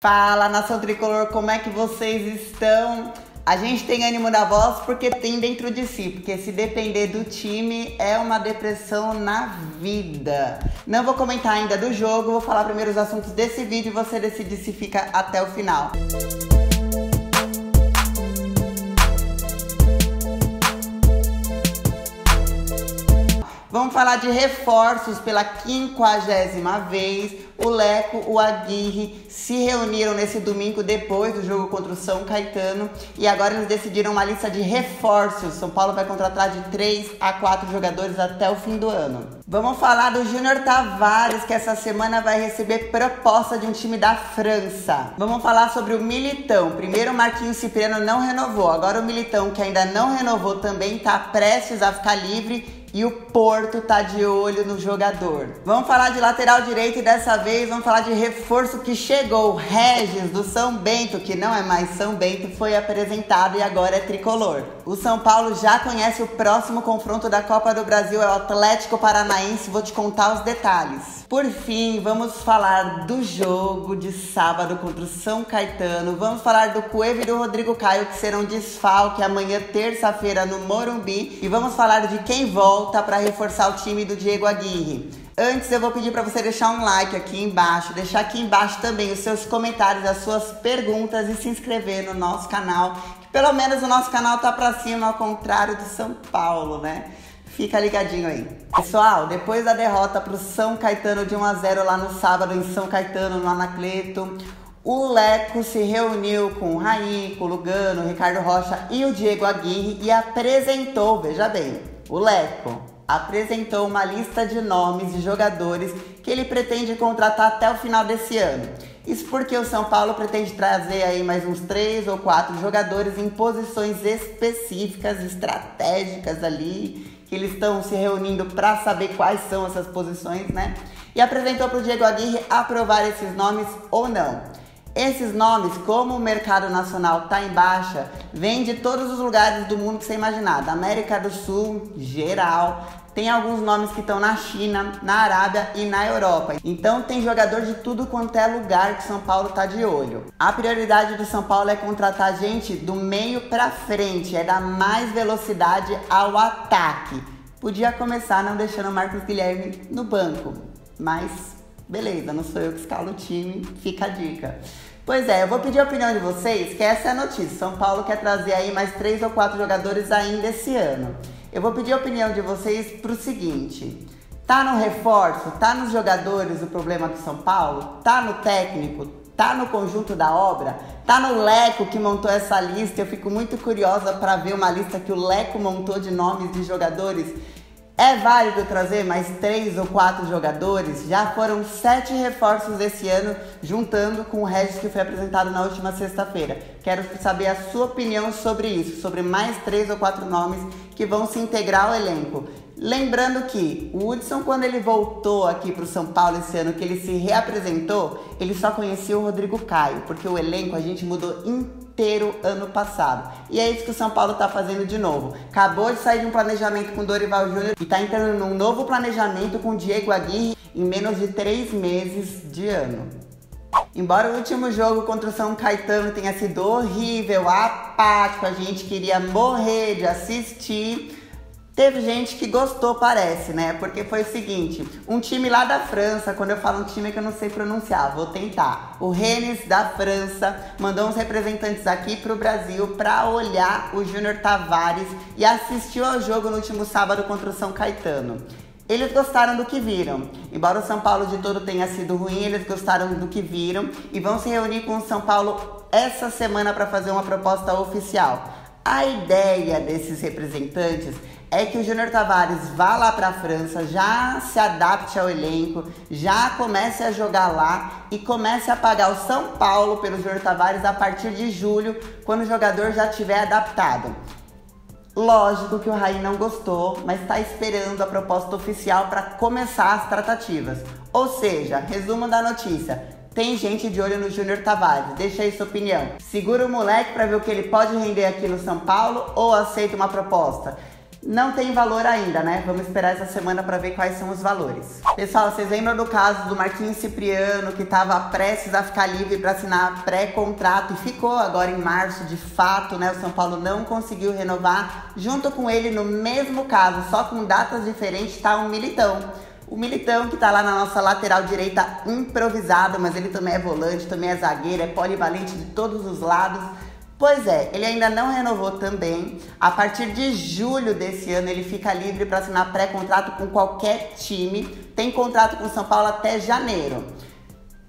Fala, nação tricolor, como é que vocês estão? A gente tem ânimo na voz porque tem dentro de si, porque se depender do time é uma depressão na vida. Não vou comentar ainda do jogo, vou falar primeiro os assuntos desse vídeo e você decide se fica até o final. Vamos falar de reforços pela 50ª vez. O Leco, o Aguirre se reuniram nesse domingo depois do jogo contra o São Caetano e agora eles decidiram uma lista de reforços. São Paulo vai contratar de 3 a 4 jogadores até o fim do ano. Vamos falar do Júnior Tavares, que essa semana vai receber proposta de um time da França. Vamos falar sobre o Militão. Primeiro o Marquinhos Cipriano não renovou, agora o Militão, que ainda não renovou, também está prestes a ficar livre. E o Porto tá de olho no jogador. Vamos falar de lateral direito e dessa vez vamos falar de reforço que chegou. O Regis do São Bento, que não é mais São Bento, foi apresentado e agora é tricolor. O São Paulo já conhece o próximo confronto da Copa do Brasil, é o Atlético Paranaense, vou te contar os detalhes. Por fim, vamos falar do jogo de sábado contra o São Caetano. Vamos falar do Cueva e do Rodrigo Caio, que serão desfalque amanhã, terça-feira, no Morumbi. E vamos falar de quem volta para reforçar o time do Diego Aguirre. Antes eu vou pedir para você deixar um like aqui embaixo, deixar aqui embaixo também os seus comentários, as suas perguntas e se inscrever no nosso canal, que pelo menos o nosso canal tá para cima, ao contrário do São Paulo, né? Fica ligadinho aí. Pessoal, depois da derrota para o São Caetano de 1 a 0 lá no sábado em São Caetano, no Anacleto, o Leco se reuniu com o Raí, com o Lugano, o Ricardo Rocha e o Diego Aguirre e apresentou, veja bem, o Leco apresentou uma lista de nomes de jogadores que ele pretende contratar até o final desse ano. Isso porque o São Paulo pretende trazer aí mais uns 3 ou 4 jogadores em posições específicas, estratégicas ali, que eles estão se reunindo para saber quais são essas posições, né? E apresentou para o Diego Aguirre aprovar esses nomes ou não. Esses nomes, como o mercado nacional está em baixa, vêm de todos os lugares do mundo que você imaginar. Da América do Sul, geral. Tem alguns nomes que estão na China, na Arábia e na Europa. Então tem jogador de tudo quanto é lugar que São Paulo tá de olho. A prioridade do São Paulo é contratar gente do meio pra frente, é dar mais velocidade ao ataque. Podia começar não deixando o Marcos Guilherme no banco, mas beleza, não sou eu que escalo o time, fica a dica. Pois é, eu vou pedir a opinião de vocês, que essa é a notícia. São Paulo quer trazer aí mais 3 ou 4 jogadores ainda esse ano. Eu vou pedir a opinião de vocês pro seguinte: tá no reforço, tá nos jogadores o problema do São Paulo? Tá no técnico? Tá no conjunto da obra? Tá no Leco que montou essa lista? Eu fico muito curiosa para ver uma lista que o Leco montou de nomes de jogadores. É válido trazer mais 3 ou 4 jogadores? Já foram 7 reforços esse ano, juntando com o Regis que foi apresentado na última sexta-feira. Quero saber a sua opinião sobre isso, sobre mais 3 ou 4 nomes que vão se integrar ao elenco. Lembrando que o Hudson, quando ele voltou aqui para o São Paulo esse ano, que ele se reapresentou, ele só conhecia o Rodrigo Caio, porque o elenco a gente mudou inteiro ano passado. E é isso que o São Paulo tá fazendo de novo. Acabou de sair de um planejamento com o Dorival Júnior e tá entrando num novo planejamento com o Diego Aguirre em menos de 3 meses de ano. Embora o último jogo contra o São Caetano tenha sido horrível, apático, a gente queria morrer de assistir, teve gente que gostou, parece, né? Porque foi o seguinte, um time lá da França, quando eu falo um time que eu não sei pronunciar, vou tentar. O Rennes da França mandou uns representantes aqui pro Brasil para olhar o Júnior Tavares e assistiu ao jogo no último sábado contra o São Caetano. Eles gostaram do que viram. Embora o São Paulo de todo tenha sido ruim, eles gostaram do que viram e vão se reunir com o São Paulo essa semana para fazer uma proposta oficial. A ideia desses representantes é que o Júnior Tavares vá lá para a França, já se adapte ao elenco, já comece a jogar lá e comece a pagar o São Paulo pelo Júnior Tavares a partir de julho, quando o jogador já estiver adaptado. Lógico que o Raí não gostou, mas está esperando a proposta oficial para começar as tratativas. Ou seja, resumo da notícia: tem gente de olho no Júnior Tavares, deixa aí sua opinião. Segura o moleque para ver o que ele pode render aqui no São Paulo ou aceita uma proposta? não tem valor ainda, né? Vamos esperar essa semana para ver quais são os valores. Pessoal, vocês lembram do caso do Marquinhos Cipriano, que estava prestes a ficar livre para assinar pré-contrato e ficou agora em março, de fato, né? O São Paulo não conseguiu renovar. Junto com ele, no mesmo caso, só com datas diferentes, está o Militão. O Militão que tá lá na nossa lateral direita improvisado, mas ele também é volante, também é zagueiro, é polivalente de todos os lados. Pois é, ele ainda não renovou também. A partir de julho desse ano ele fica livre para assinar pré-contrato com qualquer time. Tem contrato com o São Paulo até janeiro.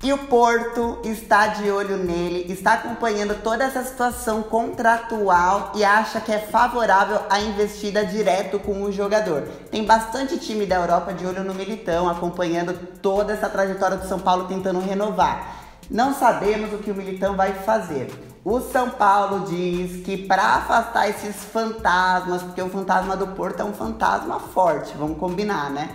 E o Porto está de olho nele, está acompanhando toda essa situação contratual e acha que é favorável a investida direto com o jogador. Tem bastante time da Europa de olho no Militão, acompanhando toda essa trajetória do São Paulo tentando renovar. Não sabemos o que o Militão vai fazer. O São Paulo diz que para afastar esses fantasmas, porque o fantasma do Porto é um fantasma forte, vamos combinar, né?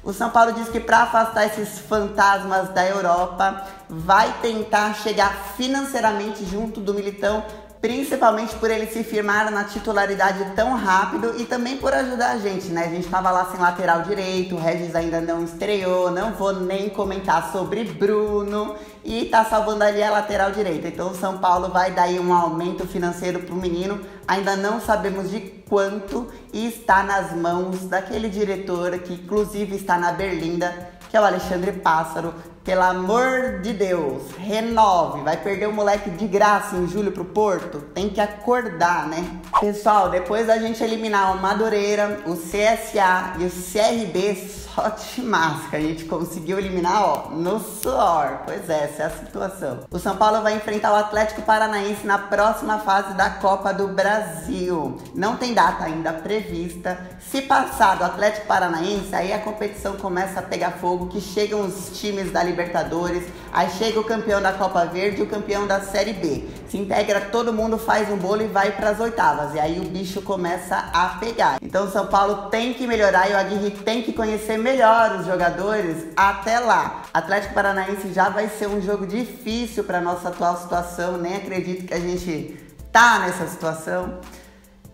O São Paulo diz que para afastar esses fantasmas da Europa, vai tentar chegar financeiramente junto do Militão, principalmente por ele se firmar na titularidade tão rápido e também por ajudar a gente, né? A gente tava lá sem lateral direito, o Regis ainda não estreou, não vou nem comentar sobre Bruno e tá salvando ali a lateral direita. Então o São Paulo vai dar aí um aumento financeiro pro menino, ainda não sabemos de quanto e está nas mãos daquele diretor que inclusive está na Berlinda, que é o Alexandre Pássaro. Pelo amor de Deus, renove. Vai perder o moleque de graça em julho pro Porto? Tem que acordar, né? Pessoal, depois da gente eliminar o Madureira, o CSA e o CRB, só timaço que a gente conseguiu eliminar, ó, no suor. Pois é, essa é a situação. O São Paulo vai enfrentar o Atlético Paranaense na próxima fase da Copa do Brasil. Não tem data ainda prevista. Se passar do Atlético Paranaense, aí a competição começa a pegar fogo, que chegam os times da Libertadores, aí chega o campeão da Copa Verde e o campeão da Série B. Se integra todo mundo, faz um bolo e vai para as oitavas. E aí o bicho começa a pegar. Então o São Paulo tem que melhorar e o Aguirre tem que conhecer melhor os jogadores até lá. Atlético Paranaense já vai ser um jogo difícil para nossa atual situação. Nem acredito que a gente tá nessa situação.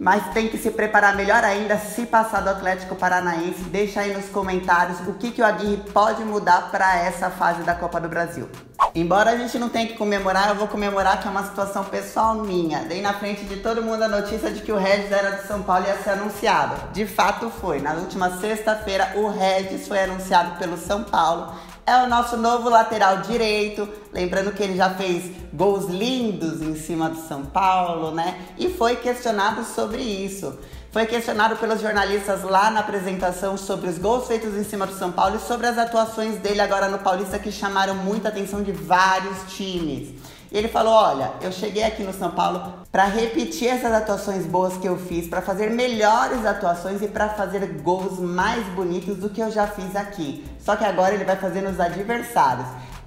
Mas tem que se preparar melhor ainda se passar do Atlético Paranaense. Deixa aí nos comentários o que o Aguirre pode mudar para essa fase da Copa do Brasil. Embora a gente não tenha que comemorar, eu vou comemorar que é uma situação pessoal minha. Dei na frente de todo mundo a notícia de que o Regis era de São Paulo e ia ser anunciado. De fato foi. Na última sexta-feira o Regis foi anunciado pelo São Paulo. É o nosso novo lateral direito, lembrando que ele já fez gols lindos em cima do São Paulo, né? E foi questionado sobre isso. Foi questionado pelos jornalistas lá na apresentação sobre os gols feitos em cima do São Paulo e sobre as atuações dele agora no Paulista, que chamaram muita atenção de vários times. E ele falou, olha, eu cheguei aqui no São Paulo para repetir essas atuações boas que eu fiz, para fazer melhores atuações e para fazer gols mais bonitos do que eu já fiz aqui. Só que agora ele vai fazer nos adversários.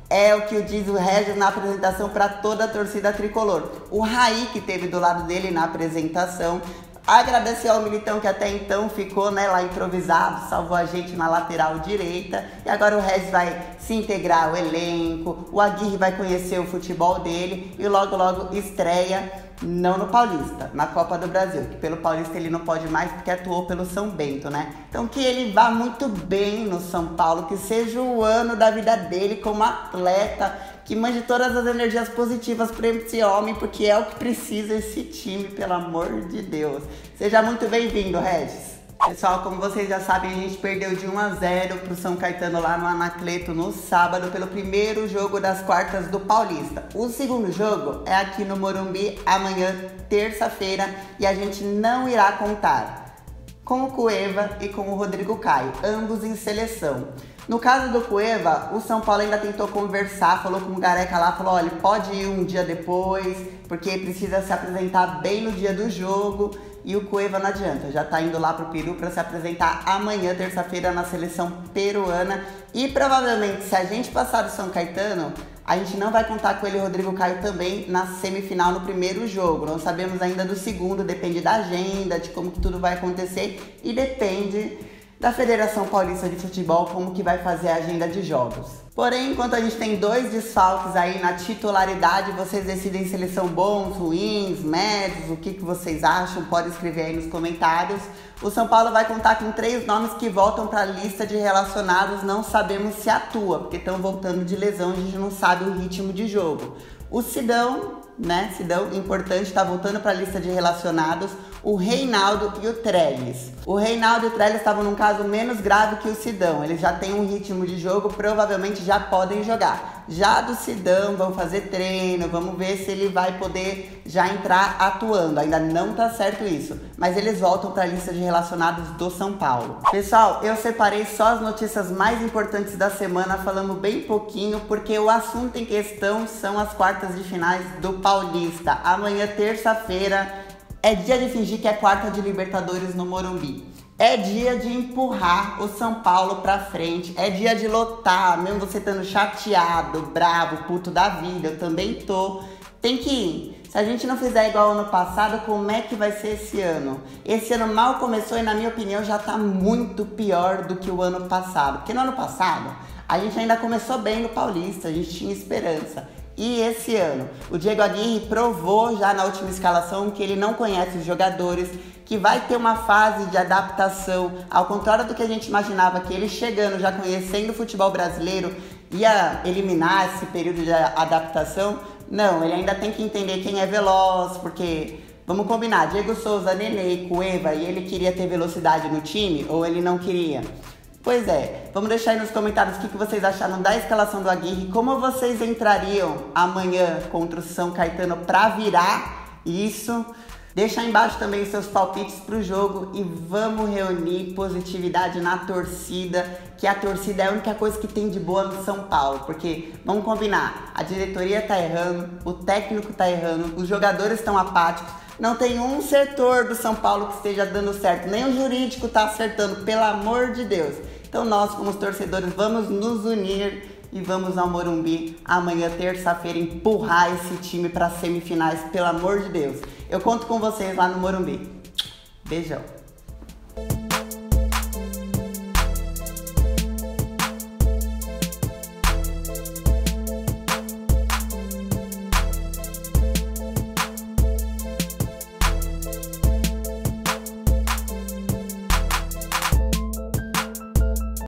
É o que diz o Regis na apresentação para toda a torcida tricolor. O Raí, que teve do lado dele na apresentação, agradecer ao Militão, que até então ficou, né, lá improvisado, salvou a gente na lateral direita. E agora o Regis vai se integrar ao elenco, o Aguirre vai conhecer o futebol dele e logo logo estreia, não no Paulista, na Copa do Brasil, que pelo Paulista ele não pode mais porque atuou pelo São Bento, né? Então que ele vá muito bem no São Paulo, que seja o ano da vida dele como atleta, que mande todas as energias positivas para esse homem, porque é o que precisa esse time, pelo amor de Deus. Seja muito bem-vindo, Regis. Pessoal, como vocês já sabem, a gente perdeu de 1-0 pro São Caetano lá no Anacleto no sábado pelo primeiro jogo das quartas do Paulista. O segundo jogo é aqui no Morumbi amanhã, terça-feira, e a gente não irá contar com o Cueva e com o Rodrigo Caio, ambos em seleção. No caso do Cueva, o São Paulo ainda tentou conversar, falou com o Gareca lá, falou, olha, pode ir um dia depois, porque precisa se apresentar bem no dia do jogo. E o Cueva não adianta, já tá indo lá pro Peru para se apresentar amanhã, terça-feira, na seleção peruana. E provavelmente, se a gente passar do São Caetano, a gente não vai contar com ele e o Rodrigo Caio também na semifinal no primeiro jogo. Não sabemos ainda do segundo, depende da agenda, de como que tudo vai acontecer e depende da Federação Paulista de Futebol como que vai fazer a agenda de jogos. Porém, enquanto a gente tem 2 desfalques aí na titularidade, vocês decidem se eles são bons, ruins, médios, o que vocês acham, pode escrever aí nos comentários. O São Paulo vai contar com 3 nomes que voltam para a lista de relacionados, não sabemos se atua, porque estão voltando de lesão, a gente não sabe o ritmo de jogo. O Sidão, Sidão, importante, está voltando para a lista de relacionados, o Reinaldo e o Trellis. O Reinaldo e o Trellis estavam num caso menos grave que o Sidão, eles já têm um ritmo de jogo, provavelmente já podem jogar. Já do Sidão, vão fazer treino, vamos ver se ele vai poder já entrar atuando, ainda não tá certo isso, mas eles voltam para a lista de relacionados do São Paulo. Pessoal, eu separei só as notícias mais importantes da semana, falando bem pouquinho, porque o assunto em questão são as quartas de finais do Paulista. Amanhã, terça-feira, é dia de fingir que é quarta de Libertadores no Morumbi. É dia de empurrar o São Paulo pra frente. É dia de lotar, mesmo você estando chateado, bravo, puto da vida. Eu também tô. Tem que ir. Se a gente não fizer igual ano passado, como é que vai ser esse ano? Esse ano mal começou e, na minha opinião, já tá muito pior do que o ano passado. Porque no ano passado, a gente ainda começou bem no Paulista, a gente tinha esperança. E esse ano, o Diego Aguirre provou já na última escalação que ele não conhece os jogadores, que vai ter uma fase de adaptação, ao contrário do que a gente imaginava, que ele chegando, já conhecendo o futebol brasileiro, ia eliminar esse período de adaptação. Não, ele ainda tem que entender quem é veloz, porque, vamos combinar, Diego Souza, Nenê, Cueva, e ele queria ter velocidade no time, ou ele não queria? Pois é, vamos deixar aí nos comentários o que vocês acharam da escalação do Aguirre, como vocês entrariam amanhã contra o São Caetano para virar isso. Deixa aí embaixo também os seus palpites para o jogo e vamos reunir positividade na torcida, que a torcida é a única coisa que tem de boa no São Paulo, porque, vamos combinar, a diretoria tá errando, o técnico tá errando, os jogadores estão apáticos, não tem um setor do São Paulo que esteja dando certo, nem o jurídico tá acertando, pelo amor de Deus. Então nós, como os torcedores, vamos nos unir e vamos ao Morumbi amanhã, terça-feira, empurrar esse time para as semifinais, pelo amor de Deus. Eu conto com vocês lá no Morumbi. Beijão.